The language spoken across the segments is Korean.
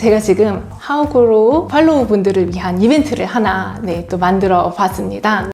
제가 지금 하우그로우 팔로우 분들을 위한 이벤트를 하나 또 만들어 봤습니다.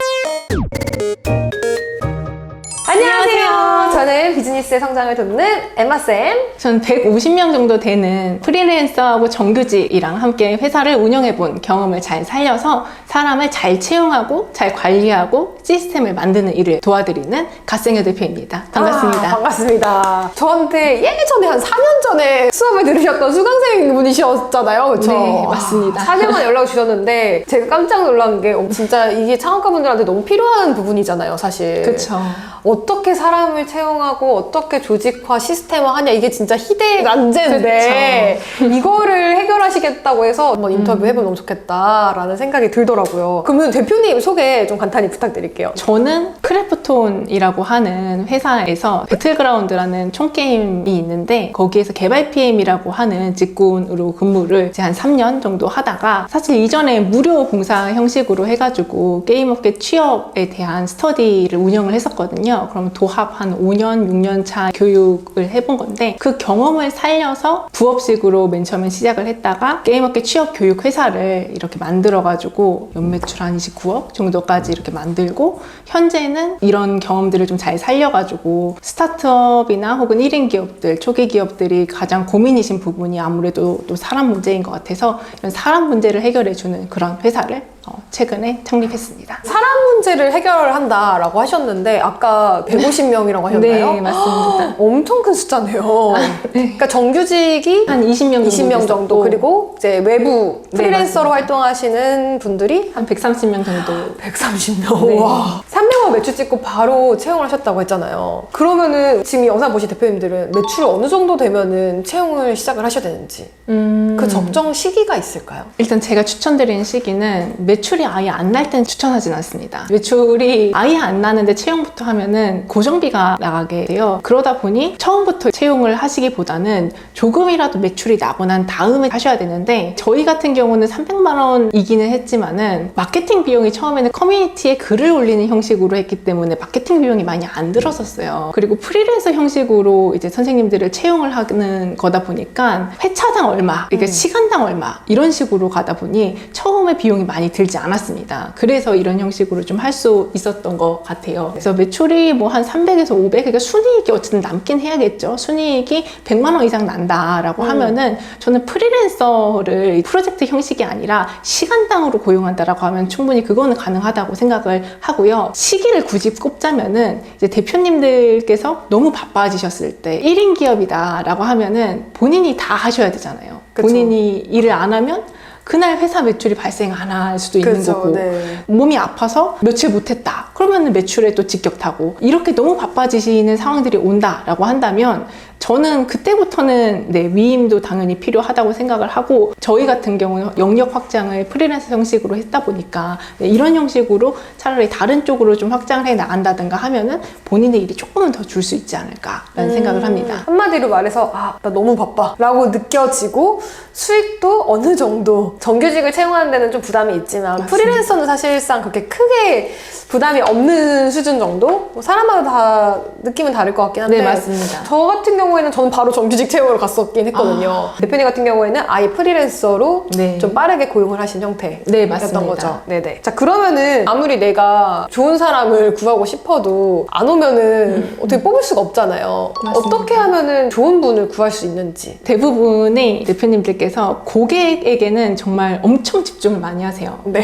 안녕하세요. 저는 비즈니스의 성장을 돕는 엠마쌤. 전 150명 정도 되는 프리랜서하고 정규직이랑 함께 회사를 운영해 본 경험을 잘 살려서 사람을 잘 채용하고 잘 관리하고 시스템을 만드는 일을 도와드리는 갓생여 대표입니다. 반갑습니다. 반갑습니다. 저한테 예전에 한 4년 전에 수업을 들으셨던 수강생 분이셨잖아요. 그쵸? 네, 맞습니다. 4년만 연락을 주셨는데 제가 깜짝 놀란 게 진짜 이게 창업가분들한테 너무 필요한 부분이잖아요, 사실. 그렇죠. 어떻게 사람을 채용하고 어떻게 조직화, 시스템화 하냐, 이게 진짜 희대의 난제인데 이거를 해결하시겠다고 해서 한번 인터뷰 해보면 너무 좋겠다라는 생각이 들더라고요. 그러면 대표님 소개 좀 간단히 부탁드릴게요. 저는 크래프톤이라고 하는 회사에서 배틀그라운드라는 총게임이 있는데 거기에서 개발 PM이라고 하는 직군으로 근무를 이제 한 3년 정도 하다가 사실 이전에 무료 봉사 형식으로 해가지고 게임업계 취업에 대한 스터디를 운영을 했었거든요. 그럼 도합 한 5년, 6년 차 교육을 해본 건데 그 경험을 살려서 부업식으로 맨 처음에 시작을 했다가 게임업계 취업 교육 회사를 이렇게 만들어가지고 연매출 한 29억 정도까지 이렇게 만들고 현재는 이런 경험들을 좀 잘 살려가지고 스타트업이나 혹은 1인 기업들, 초기 기업들이 가장 고민이신 부분이 아무래도 또 사람 문제인 것 같아서 이런 사람 문제를 해결해주는 그런 회사를 최근에 창립했습니다. 사람 문제를 해결한다라고 하셨는데 아까 150명이라고 하셨나요? 네, 맞습니다. 엄청 큰 숫자네요. 그러니까 정규직이 한 20명 정도 그리고 이제 외부 프리랜서로 활동하시는 분들이 한 130명 정도. 130명. 네. 와. 300만 매출 찍고 바로 채용을 하셨다고 했잖아요. 그러면은 지금 이 영상 보신 대표님들은 매출이 어느 정도 되면은 채용을 시작을 하셔야 되는지 그 적정 시기가 있을까요? 일단 제가 추천드리는 시기는 매출이 아예 안 날 땐 추천하진 않습니다. 매출이 아예 안 나는데 채용부터 하면은 고정비가 나가게 돼요. 그러다 보니 처음부터 채용을 하시기보다는 조금이라도 매출이 나고 난 다음에 하셔야 되는데 저희 같은 경우는 300만 원이기는 했지만은 마케팅 비용이 처음에는 커뮤니티에 글을 올리는 형식으로 했기 때문에 마케팅 비용이 많이 안 들었었어요. 그리고 프리랜서 형식으로 이제 선생님들을 채용을 하는 거다 보니까 회차당 얼마, 그러니까 시간당 얼마 이런 식으로 가다 보니 처음에 비용이 많이 들지 않았습니다. 그래서 이런 형식으로 좀 할 수 있었던 것 같아요. 그래서 매출이 뭐 한 300에서 500, 그러니까 순이익이 어쨌든 남긴 해야겠죠. 순이익이 100만 원 이상 난다라고 하면은 저는 프리랜서를 프로젝트 형식이 아니라 시간당으로 고용한다라고 하면 충분히 그거는 가능하다고 생각을 하고요. 시기를 굳이 꼽자면은 이제 대표님들께서 너무 바빠지셨을 때 1인 기업이다라고 하면은 본인이 다 하셔야 되잖아요. 그쵸. 본인이 일을 안 하면 그날 회사 매출이 발생 안 할 수도 있는 그쵸, 거고 네. 몸이 아파서 며칠 못했다 그러면 매출에 또 직격타고 이렇게 너무 바빠지시는 상황들이 온다라고 한다면 저는 그때부터는 위임도 당연히 필요하다고 생각을 하고 저희 같은 경우는 영역 확장을 프리랜서 형식으로 했다 보니까 이런 형식으로 차라리 다른 쪽으로 좀 확장을 해 나간다든가 하면은 본인의 일이 조금은 더 줄 수 있지 않을까라는 생각을 합니다. 한마디로 말해서 나 너무 바빠 라고 느껴지고 수익도 어느 정도 정규직을 채용하는 데는 좀 부담이 있지만 맞습니다. 프리랜서는 사실상 그렇게 크게 부담이 없는 수준 정도? 뭐 사람마다 다 느낌은 다를 것 같긴 한데 네, 맞습니다. 저 같은 경우에는 저는 바로 정규직 채용으로 갔었긴 했거든요. 대표님 같은 경우에는 아예 프리랜서로 네. 좀 빠르게 고용을 하신 형태였던 네, 맞습니다. 거죠. 네네. 자, 그러면은 아무리 내가 좋은 사람을 구하고 싶어도 안 오면은 어떻게 뽑을 수가 없잖아요. 맞습니다. 어떻게 하면은 좋은 분을 구할 수 있는지. 대부분의 대표님들께서 고객에게는 정말 엄청 집중을 많이 하세요. 네.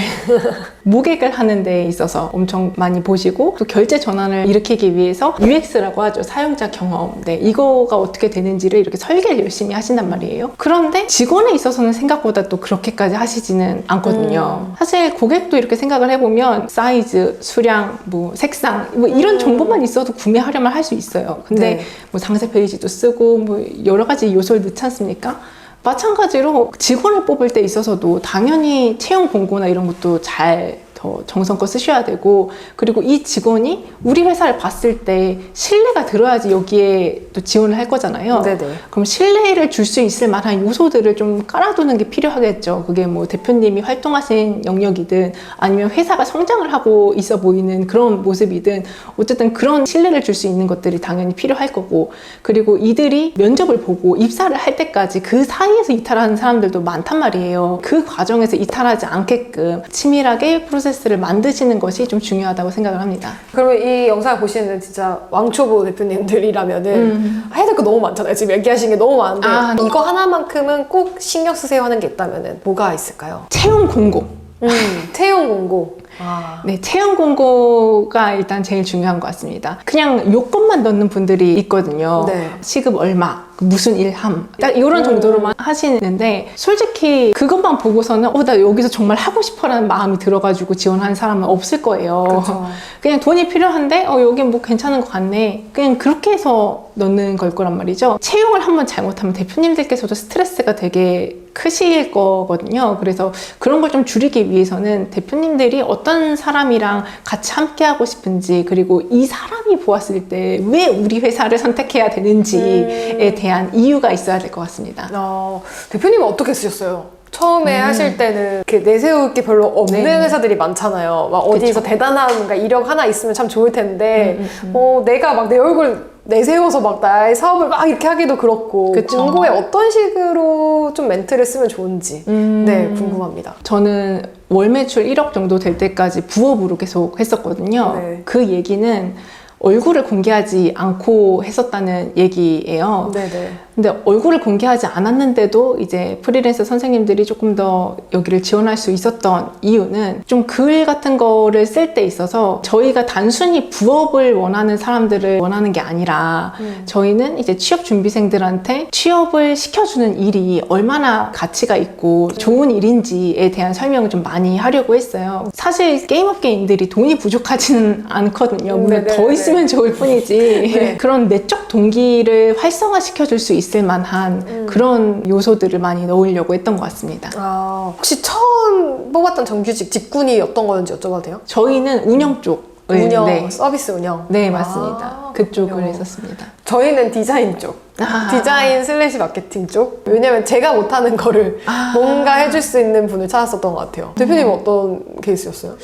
모객을 하는 데 있어서 엄청 많이 보시고 또 결제 전환을 일으키기 위해서 UX라고 하죠. 사용자 경험. 이거가 어떻게 되는지를 이렇게 설계를 열심히 하신단 말이에요. 그런데 직원에 있어서는 생각보다 또 그렇게까지 하시지는 않거든요. 사실 고객도 이렇게 생각을 해보면 사이즈, 수량, 뭐 색상 뭐 이런 정보만 있어도 구매하려면 할 수 있어요. 근데 네. 뭐 상세 페이지도 쓰고 뭐 여러 가지 요소를 넣지 않습니까? 마찬가지로 직원을 뽑을 때 있어서도 당연히 채용 공고나 이런 것도 잘 더 정성껏 쓰셔야 되고, 그리고 이 직원이 우리 회사를 봤을 때 신뢰가 들어야지 여기에 또 지원을 할 거잖아요. 네네. 그럼 신뢰를 줄 수 있을 만한 요소들을 좀 깔아두는 게 필요하겠죠. 그게 뭐 대표님이 활동하신 영역이든 아니면 회사가 성장을 하고 있어 보이는 그런 모습이든 어쨌든 그런 신뢰를 줄 수 있는 것들이 당연히 필요할 거고, 그리고 이들이 면접을 보고 입사를 할 때까지 그 사이에서 이탈하는 사람들도 많단 말이에요. 그 과정에서 이탈하지 않게끔 치밀하게 프로세스를 만드시는 것이 좀 중요하다고 생각을 합니다. 그러면 이 영상을 보시는 진짜 왕초보 대표님들이라면은 해야 될 거 너무 많잖아요. 지금 얘기하신 게 너무 많은데 이거 하나만큼은 꼭 신경 쓰세요 하는 게 있다면은 뭐가 있을까요? 채용 공고. 채용 공고. 네, 채용 공고가 일단 제일 중요한 것 같습니다. 그냥 요건만 넣는 분들이 있거든요. 네. 시급 얼마, 무슨 일함, 딱 이런 정도로만 하시는데, 솔직히 그것만 보고서는 나 여기서 정말 하고 싶어라는 마음이 들어가지고 지원하는 사람은 없을 거예요. 그렇죠. 그냥 돈이 필요한데 여긴 뭐 괜찮은 것 같네, 그냥 그렇게 해서 넣는 걸 거란 말이죠. 채용을 한번 잘못하면 대표님들께서도 스트레스가 되게 크실 거거든요. 그래서 그런 걸 좀 줄이기 위해서는 대표님들이 어떤 사람이랑 같이 함께 하고 싶은지, 그리고 이 사람이 보았을 때 왜 우리 회사를 선택해야 되는지에 대한 이유가 있어야 될 것 같습니다. 대표님은 어떻게 쓰셨어요? 처음에 하실 때는 이렇게 내세울 게 별로 없는 네. 회사들이 많잖아요. 막 어디서 그쵸. 대단한 뭔가 이력 하나 있으면 참 좋을 텐데, 내가 막 내 얼굴 내세워서 막 나의 사업을 막 이렇게 하기도 그렇고, 그쵸. 공고에 어떤 식으로 좀 멘트를 쓰면 좋은지 네, 궁금합니다. 저는 월 매출 1억 정도 될 때까지 부업으로 계속 했었거든요. 네. 그 얘기는 얼굴을 공개하지 않고 했었다는 얘기예요. 네네. 근데 얼굴을 공개하지 않았는데도 이제 프리랜서 선생님들이 조금 더 여기를 지원할 수 있었던 이유는, 좀 글 같은 거를 쓸 때 있어서 저희가 단순히 부업을 원하는 사람들을 원하는 게 아니라 저희는 이제 취업 준비생들한테 취업을 시켜주는 일이 얼마나 가치가 있고 좋은 일인지에 대한 설명을 좀 많이 하려고 했어요. 사실 게임업계인들이 돈이 부족하지는 않거든요. 물론 네네. 더 있으면 좋을 뿐이지. 네. 그런 내적 동기를 활성화시켜 줄 수 있을 만한 그런 요소들을 많이 넣으려고 했던 것 같습니다. 혹시 처음 뽑았던 정규직 직군이 어떤 거였는지 여쭤봐도 돼요? 저희는 운영 쪽. 운영, 네. 서비스 운영. 네, 맞습니다. 그쪽을 그렇군요. 했었습니다. 저희는 디자인 쪽. 디자인 슬래시 마케팅 쪽. 왜냐면 제가 못하는 거를 뭔가 해줄 수 있는 분을 찾았었던 것 같아요. 대표님은 어떤 케이스였어요?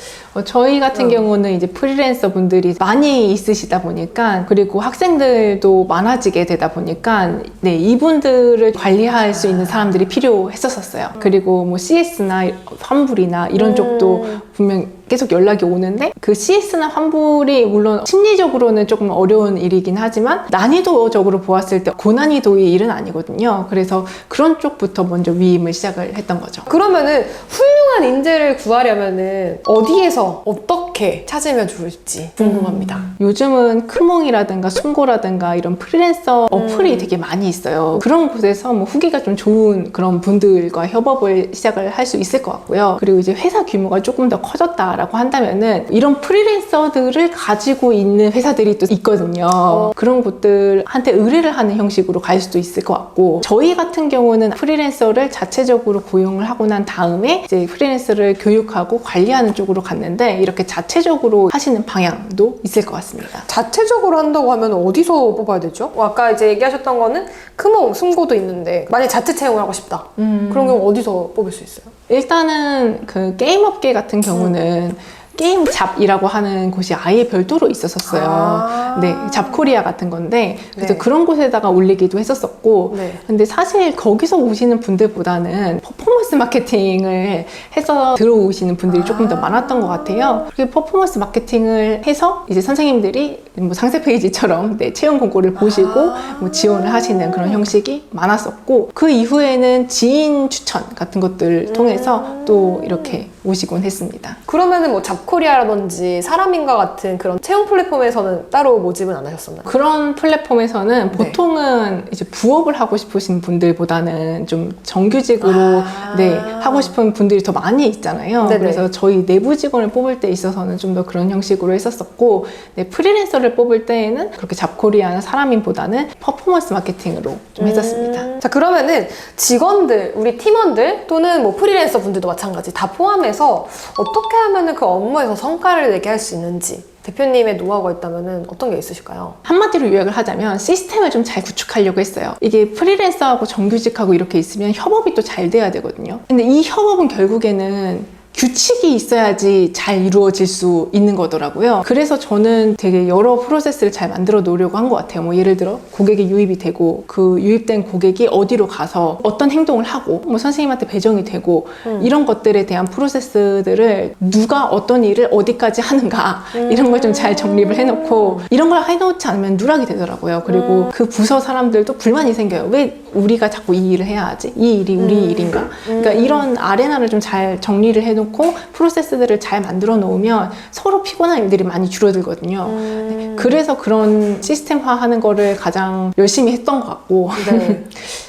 저희 같은 경우는 이제 프리랜서 분들이 많이 있으시다 보니까, 그리고 학생들도 많아지게 되다 보니까, 네, 이분들을 관리할 수 있는 사람들이 필요했었어요. 그리고 뭐 CS나 환불이나 이런 쪽도 분명 계속 연락이 오는데, 그 CS나 환불이 물론 심리적으로는 조금 어려운 일이긴 하지만 난이도적으로 보았을 때 고난이도의 일은 아니거든요. 그래서 그런 쪽부터 먼저 위임을 시작을 했던 거죠. 그러면은 훌륭한 인재를 구하려면은 어디에서 어떻게 찾으면 좋을지 궁금합니다. 요즘은 크몽이라든가 숨고라든가 이런 프리랜서 어플이 되게 많이 있어요. 그런 곳에서 뭐 후기가 좀 좋은 그런 분들과 협업을 시작을 할 수 있을 것 같고요. 그리고 이제 회사 규모가 조금 더 커졌다라고 한다면은 이런 프리랜서들을 가지고 있는 회사들이 또 있거든요. 그런 곳들한테 의뢰를 하는 형식으로 갈 수도 있을 것 같고, 저희 같은 경우는 프리랜서를 자체적으로 고용을 하고 난 다음에 이제 프리랜서를 교육하고 관리하는 쪽으로 갔는데, 이렇게 자체적으로 하시는 방향도 있을 것 같습니다. 자체적으로 한다고 하면 어디서 뽑아야 되죠? 아까 이제 얘기하셨던 거는 크몽, 숨고도 있는데 만약 자체 채용을 하고 싶다. 그런 경우 어디서 뽑을 수 있어요? 일단은 그 게임 업계 같은 경우는 게임 잡이라고 하는 곳이 아예 별도로 있었어요. 네, 잡코리아 같은 건데, 그래서 네. 그런 곳에다가 올리기도 했었었고, 네. 근데 사실 거기서 오시는 분들보다는 퍼포먼스 마케팅을 해서 들어오시는 분들이 조금 더 많았던 것 같아요. 그리고 퍼포먼스 마케팅을 해서 이제 선생님들이 뭐 상세 페이지처럼 네, 채용 공고를 보시고 뭐 지원을 하시는 그런 형식이 많았었고, 그 이후에는 지인 추천 같은 것들을 통해서 또 이렇게 오시곤 했습니다. 그러면은 뭐 잡코리아 잡코리아라든지 사람인과 같은 그런 채용 플랫폼에서는 따로 모집은 안 하셨었나요? 그런 플랫폼에서는 네. 보통은 이제 부업을 하고 싶으신 분들보다는 좀 정규직으로 네, 하고 싶은 분들이 더 많이 있잖아요. 네네. 그래서 저희 내부 직원을 뽑을 때 있어서는 좀 더 그런 형식으로 했었었고, 네, 프리랜서를 뽑을 때에는 그렇게 잡코리아나 사람인보다는 퍼포먼스 마케팅으로 좀 했었습니다. 자, 그러면은 직원들, 우리 팀원들 또는 뭐 프리랜서 분들도 마찬가지 다 포함해서 어떻게 하면은 그 업무에서 성과를 내게 할 수 있는지 대표님의 노하우가 있다면은 어떤 게 있으실까요? 한마디로 요약을 하자면 시스템을 좀 잘 구축하려고 했어요. 이게 프리랜서하고 정규직하고 이렇게 있으면 협업이 또 잘 돼야 되거든요. 근데 이 협업은 결국에는 규칙이 있어야지 잘 이루어질 수 있는 거더라고요. 그래서 저는 되게 여러 프로세스를 잘 만들어 놓으려고 한 것 같아요. 뭐 예를 들어 고객이 유입이 되고 그 유입된 고객이 어디로 가서 어떤 행동을 하고 뭐 선생님한테 배정이 되고 이런 것들에 대한 프로세스들을 누가 어떤 일을 어디까지 하는가 이런 걸 좀 잘 정립을 해놓고 이런 걸 해놓지 않으면 누락이 되더라고요. 그리고 그 부서 사람들도 불만이 생겨요. 왜 우리가 자꾸 이 일을 해야 하지? 이 일이 우리 일인가? 그러니까 이런 아레나를 좀 잘 정리를 해놓고 프로세스들을 잘 만들어 놓으면 서로 피곤한 일들이 많이 줄어들거든요. 네, 그래서 그런 시스템화 하는 거를 가장 열심히 했던 것 같고 네.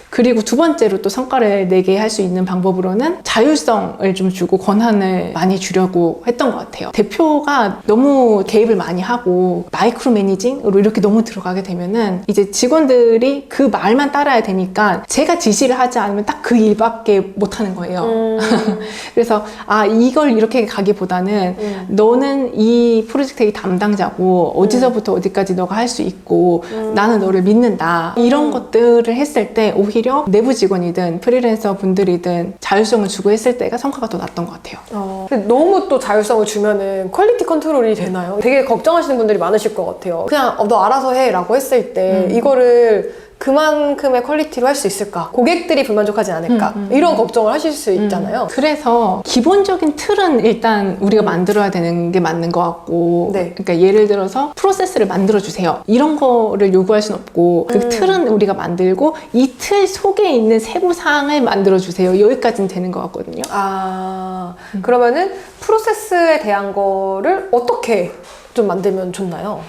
그리고 두 번째로 또 성과를 내게 할 수 있는 방법으로는 자율성을 좀 주고 권한을 많이 주려고 했던 것 같아요. 대표가 너무 개입을 많이 하고 마이크로 매니징으로 이렇게 너무 들어가게 되면은 이제 직원들이 그 말만 따라야 되니까 제가 지시를 하지 않으면 딱 그 일밖에 못 하는 거예요. 그래서 이걸 이렇게 가기보다는 너는 이 프로젝트의 담당자고 어디서부터 어디까지 너가 할 수 있고 나는 너를 믿는다. 이런 것들을 했을 때 오히려 내부 직원이든 프리랜서 분들이든 자율성을 주고 했을 때가 성과가 더 났던 것 같아요. 근데 너무 또 자율성을 주면은 퀄리티 컨트롤이 되나요? 되게 걱정하시는 분들이 많으실 것 같아요. 그냥 너 알아서 해 라고 했을 때 이거를 그만큼의 퀄리티로 할 수 있을까? 고객들이 불만족하지 않을까? 이런 걱정을 하실 수 있잖아요. 그래서 기본적인 틀은 일단 우리가 만들어야 되는 게 맞는 것 같고 네. 그러니까 예를 들어서 프로세스를 만들어주세요. 이런 거를 요구할 수는 없고 그 틀은 우리가 만들고 이 틀 속에 있는 세부사항을 만들어주세요. 여기까지는 되는 것 같거든요. 그러면은 프로세스에 대한 거를 어떻게 좀 만들면 좋나요?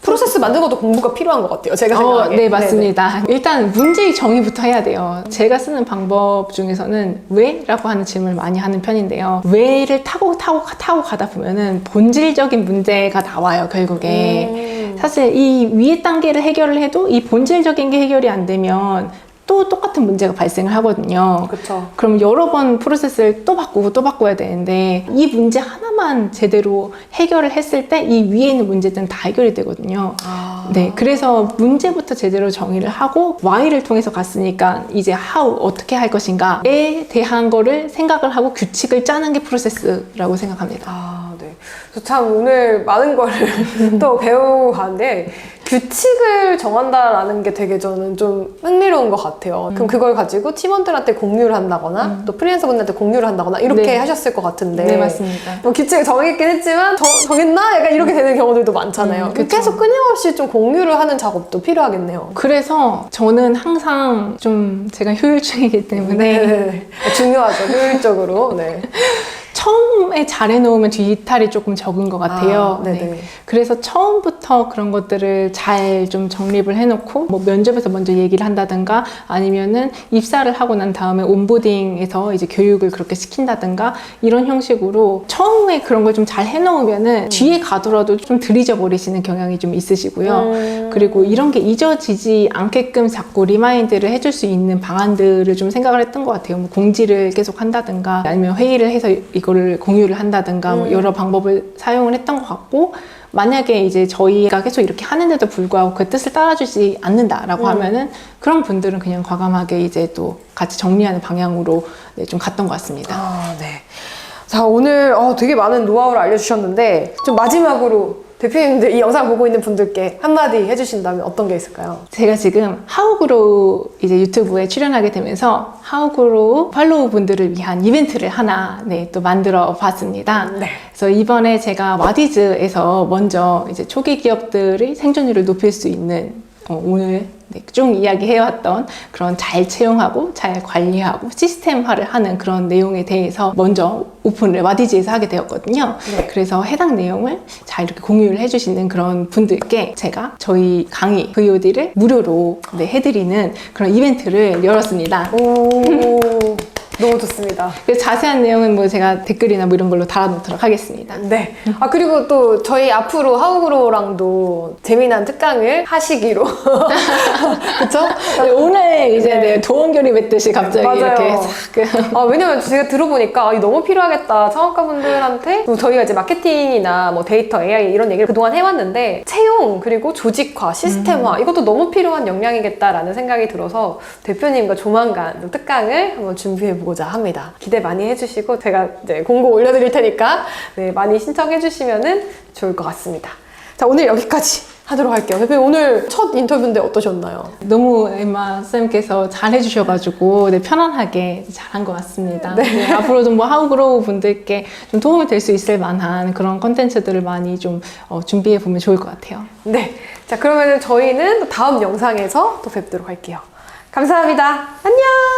프로세스 만드는 것도 공부가 필요한 것 같아요. 제가 생각하기에. 네, 맞습니다. 일단 문제의 정의부터 해야 돼요. 제가 쓰는 방법 중에서는 왜? 라고 하는 질문을 많이 하는 편인데요. 왜를 타고 가다 보면은 본질적인 문제가 나와요, 결국에. 사실 이 위의 단계를 해결을 해도 이 본질적인 게 해결이 안 되면 또 똑같은 문제가 발생을 하거든요. 그렇죠. 그럼 여러 번 프로세스를 또 바꾸고 또 바꿔야 되는데 이 문제 하나만 제대로 해결을 했을 때 이 위에 있는 문제들은 다 해결이 되거든요. 네, 그래서 문제부터 제대로 정의를 하고 Why를 통해서 갔으니까 이제 How, 어떻게 할 것인가에 대한 거를 생각을 하고 규칙을 짜는 게 프로세스라고 생각합니다. 네. 그래서 참 오늘 많은 거를 또 배우고 가는데 규칙을 정한다라는 게 되게 저는 좀 흥미로운 것 같아요. 그럼 그걸 가지고 팀원들한테 공유를 한다거나 또 프리랜서 분들한테 공유를 한다거나 이렇게 네. 하셨을 것 같은데 네, 맞습니다. 뭐 규칙을 정했긴 했지만 정했나? 약간 이렇게 되는 경우들도 많잖아요. 그쵸. 계속 끊임없이 좀 공유를 하는 작업도 필요하겠네요. 그래서 저는 항상 좀 제가 효율적이기 때문에 네. 중요하죠. 효율적으로. 네. 처음에 잘 해놓으면 뒤탈이 조금 적은 것 같아요. 네네. 네. 그래서 처음부터 그런 것들을 잘 좀 정립을 해놓고 뭐 면접에서 먼저 얘기를 한다든가 아니면은 입사를 하고 난 다음에 온보딩에서 이제 교육을 그렇게 시킨다든가 이런 형식으로 처음에 그런 걸 좀 잘 해놓으면은 뒤에 가더라도 좀 들이져 버리시는 경향이 좀 있으시고요. 그리고 이런 게 잊어지지 않게끔 자꾸 리마인드를 해줄 수 있는 방안들을 좀 생각을 했던 것 같아요. 뭐 공지를 계속 한다든가 아니면 회의를 해서 이거를 공유를 한다든가 뭐 여러 방법을 사용을 했던 것 같고 만약에 이제 저희가 계속 이렇게 하는데도 불구하고 그 뜻을 따라주지 않는다라고 하면은 그런 분들은 그냥 과감하게 이제 또 같이 정리하는 방향으로 네, 좀 갔던 것 같습니다. 네. 자, 오늘 되게 많은 노하우를 알려주셨는데 좀 마지막으로 대표님들 이 영상 보고 있는 분들께 한마디 해주신다면 어떤 게 있을까요? 제가 지금 하우그로우 이제 유튜브에 출연하게 되면서 하우그로우 팔로우 분들을 위한 이벤트를 하나 또 만들어 봤습니다. 네. 그래서 이번에 제가 와디즈에서 먼저 이제 초기 기업들의 생존율을 높일 수 있는 오늘 네, 쭉 이야기해왔던 그런 잘 채용하고 잘 관리하고 시스템화를 하는 그런 내용에 대해서 먼저 오픈을 와디즈에서 하게 되었거든요. 네. 그래서 해당 내용을 잘 이렇게 공유를 해주시는 그런 분들께 제가 저희 강의 VOD를 무료로 네, 해드리는 그런 이벤트를 열었습니다. 오, 너무 좋습니다. 그래서 자세한 내용은 뭐 제가 댓글이나 뭐 이런 걸로 달아놓도록 하겠습니다. 네. 아, 그리고 또 저희 앞으로 하우그로랑도 재미난 특강을 하시기로. 그쵸? 네, 오늘 이제 네, 도원결이 맺듯이 갑자기 맞아요. 이렇게 싹 왜냐면 제가 들어보니까 이거 너무 필요하겠다. 창업가분들한테 또 저희가 이제 마케팅이나 뭐 데이터, AI 이런 얘기를 그동안 해왔는데 채용 그리고 조직화, 시스템화 이것도 너무 필요한 역량이겠다라는 생각이 들어서 대표님과 조만간 또 특강을 한번 준비해보고자 합니다. 기대 많이 해주시고 제가 이제 공고 올려드릴 테니까 네, 많이 신청해주시면 좋을 것 같습니다. 자, 오늘 여기까지 하도록 할게요. 대표님 오늘 첫 인터뷰인데 어떠셨나요? 너무 엠마 쌤께서 잘 해주셔가지고 네, 편안하게 잘한 것 같습니다. 네, 앞으로도 뭐 하우그로우 분들께 좀 도움이 될 수 있을 만한 그런 컨텐츠들을 많이 좀 준비해 보면 좋을 것 같아요. 네. 자, 그러면 저희는 또 다음 영상에서 또 뵙도록 할게요. 감사합니다. 안녕!